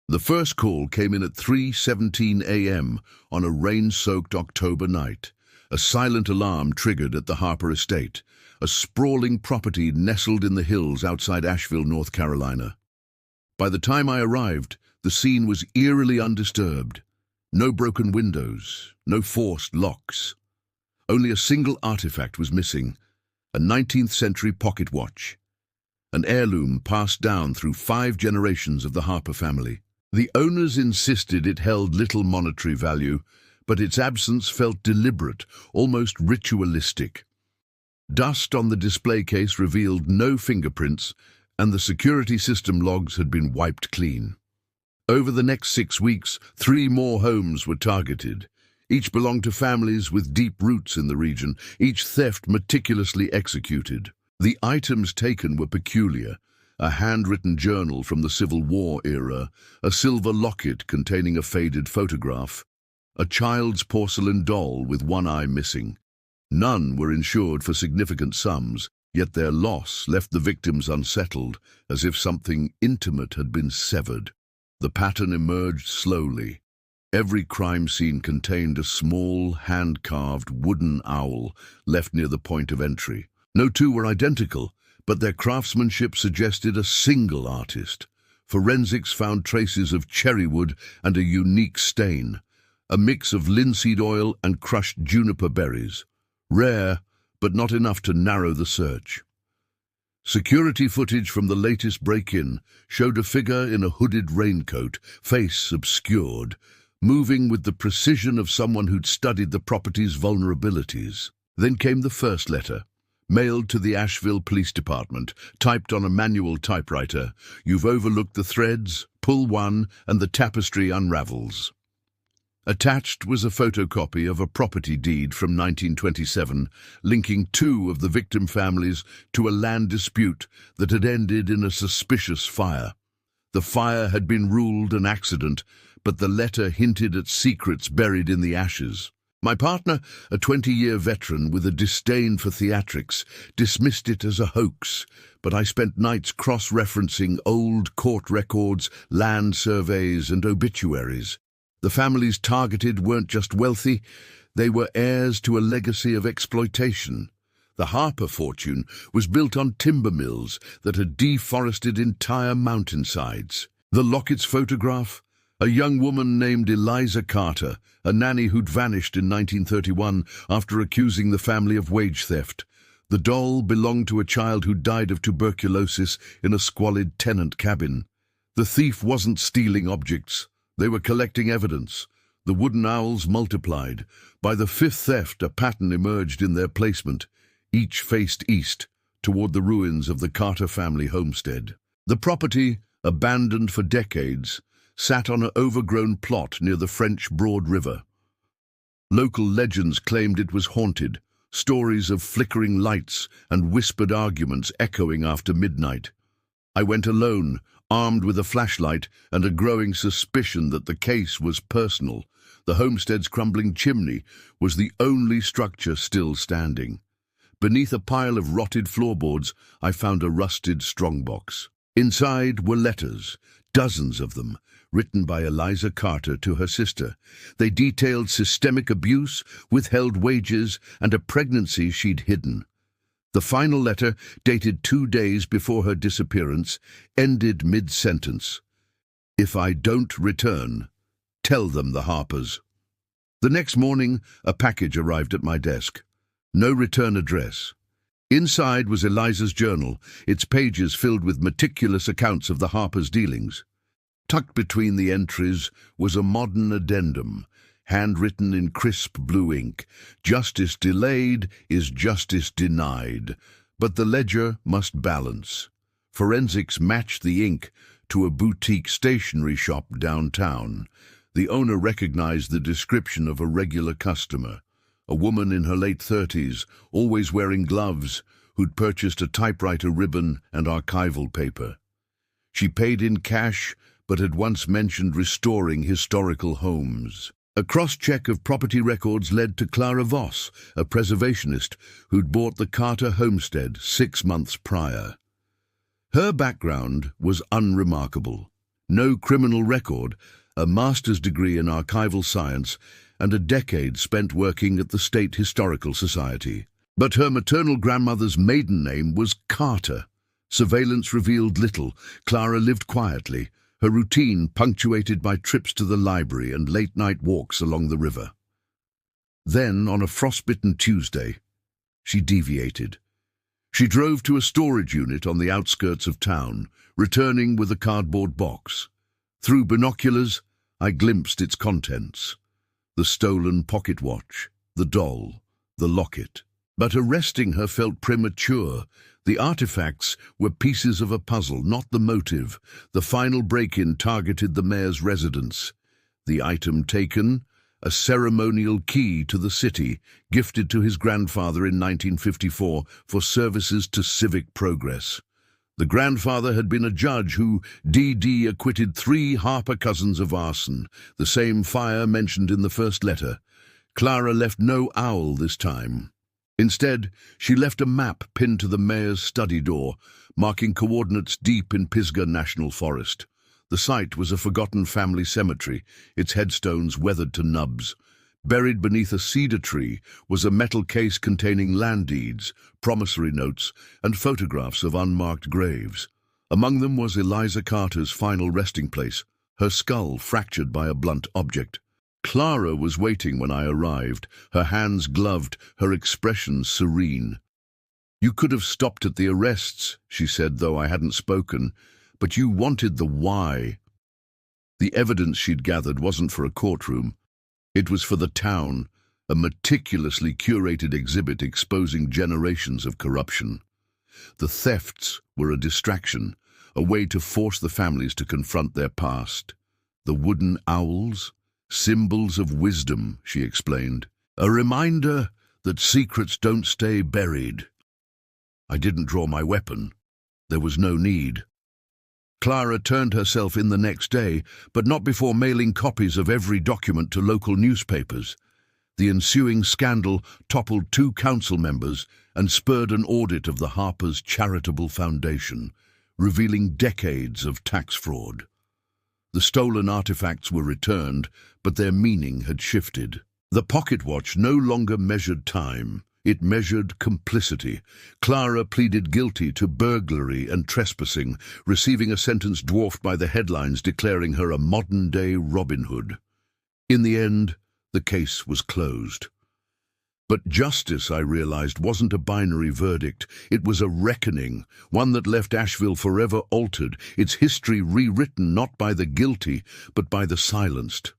The first call came in at 3:17 a.m. on a rain-soaked October night. A silent alarm triggered at the Harper Estate, a sprawling property nestled in the hills outside Asheville, North Carolina. By the time I arrived, the scene was eerily undisturbed. No broken windows, no forced locks. Only a single artifact was missing, a 19th century pocket watch, an heirloom passed down through 5 generations of the Harper family. The owners insisted it held little monetary value, but its absence felt deliberate, almost ritualistic. Dust on the display case revealed no fingerprints, and the security system logs had been wiped clean. Over the next 6 weeks, 3 more homes were targeted. Each belonged to families with deep roots in the region, each theft meticulously executed. The items taken were peculiar: a handwritten journal from the Civil War era, a silver locket containing a faded photograph, a child's porcelain doll with one eye missing. None were insured for significant sums, yet their loss left the victims unsettled, as if something intimate had been severed. The pattern emerged slowly. Every crime scene contained a small, hand-carved wooden owl left near the point of entry. No two were identical, but their craftsmanship suggested a single artist. Forensics found traces of cherry wood and a unique stain, a mix of linseed oil and crushed juniper berries. Rare, but not enough to narrow the search. Security footage from the latest break-in showed a figure in a hooded raincoat, face obscured, moving with the precision of someone who'd studied the property's vulnerabilities. Then came the first letter, mailed to the Asheville Police Department, typed on a manual typewriter. "You've overlooked the threads, pull one, and the tapestry unravels." Attached was a photocopy of a property deed from 1927, linking 2 of the victim families to a land dispute that had ended in a suspicious fire. The fire had been ruled an accident, but the letter hinted at secrets buried in the ashes. My partner, a 20-year veteran with a disdain for theatrics, dismissed it as a hoax, but I spent nights cross-referencing old court records, land surveys, and obituaries. The families targeted weren't just wealthy, they were heirs to a legacy of exploitation. The Harper fortune was built on timber mills that had deforested entire mountainsides. The locket's photograph? A young woman named Eliza Carter, a nanny who'd vanished in 1931 after accusing the family of wage theft. The doll belonged to a child who died of tuberculosis in a squalid tenant cabin. The thief wasn't stealing objects. They were collecting evidence. The wooden owls multiplied. By the 5th theft, a pattern emerged in their placement. Each faced east, toward the ruins of the Carter family homestead. The property, abandoned for decades, sat on an overgrown plot near the French Broad River. Local legends claimed it was haunted, stories of flickering lights and whispered arguments echoing after midnight. I went alone, armed with a flashlight and a growing suspicion that the case was personal. The homestead's crumbling chimney was the only structure still standing. Beneath a pile of rotted floorboards, I found a rusted strongbox. Inside were letters, dozens of them, written by Eliza Carter to her sister. They detailed systemic abuse, withheld wages, and a pregnancy she'd hidden. The final letter, dated 2 days before her disappearance, ended mid-sentence. "If I don't return, tell them the Harpers." The next morning, a package arrived at my desk. No return address. Inside was Eliza's journal, its pages filled with meticulous accounts of the Harpers' dealings. Tucked between the entries was a modern addendum, handwritten in crisp blue ink. "Justice delayed is justice denied, but the ledger must balance." Forensics matched the ink to a boutique stationery shop downtown. The owner recognized the description of a regular customer, a woman in her late 30s, always wearing gloves, who'd purchased a typewriter ribbon and archival paper. She paid in cash, but had once mentioned restoring historical homes. A cross-check of property records led to Clara Voss, a preservationist who'd bought the Carter homestead 6 months prior. Her background was unremarkable. No criminal record, a master's degree in archival science, and a decade spent working at the State Historical Society. But her maternal grandmother's maiden name was Carter. Surveillance revealed little. Clara lived quietly, her routine punctuated by trips to the library and late-night walks along the river. Then, on a frostbitten Tuesday, she deviated. She drove to a storage unit on the outskirts of town, returning with a cardboard box. Through binoculars, I glimpsed its contents: the stolen pocket watch, the doll, the locket. But arresting her felt premature. The artifacts were pieces of a puzzle, not the motive. The final break-in targeted the mayor's residence. The item taken, a ceremonial key to the city, gifted to his grandfather in 1954 for services to civic progress. The grandfather had been a judge who D.D. acquitted 3 Harper cousins of arson, the same fire mentioned in the first letter. Clara left no owl this time. Instead, she left a map pinned to the mayor's study door, marking coordinates deep in Pisgah National Forest. The site was a forgotten family cemetery, its headstones weathered to nubs. Buried beneath a cedar tree was a metal case containing land deeds, promissory notes, and photographs of unmarked graves. Among them was Eliza Carter's final resting place, her skull fractured by a blunt object. Clara was waiting when I arrived, her hands gloved, her expression serene. "You could have stopped at the arrests," she said, though I hadn't spoken, "but you wanted the why." The evidence she'd gathered wasn't for a courtroom. It was for the town, a meticulously curated exhibit exposing generations of corruption. The thefts were a distraction, a way to force the families to confront their past. The wooden owls? Symbols of wisdom, she explained. A reminder that secrets don't stay buried. I didn't draw my weapon. There was no need. Clara turned herself in the next day, but not before mailing copies of every document to local newspapers. The ensuing scandal toppled 2 council members and spurred an audit of the Harper's charitable foundation, revealing decades of tax fraud. The stolen artifacts were returned, but their meaning had shifted. The pocket watch no longer measured time. It measured complicity. Clara pleaded guilty to burglary and trespassing, receiving a sentence dwarfed by the headlines declaring her a modern-day Robin Hood. In the end, the case was closed. But justice, I realized, wasn't a binary verdict. It was a reckoning, one that left Asheville forever altered, its history rewritten not by the guilty, but by the silenced.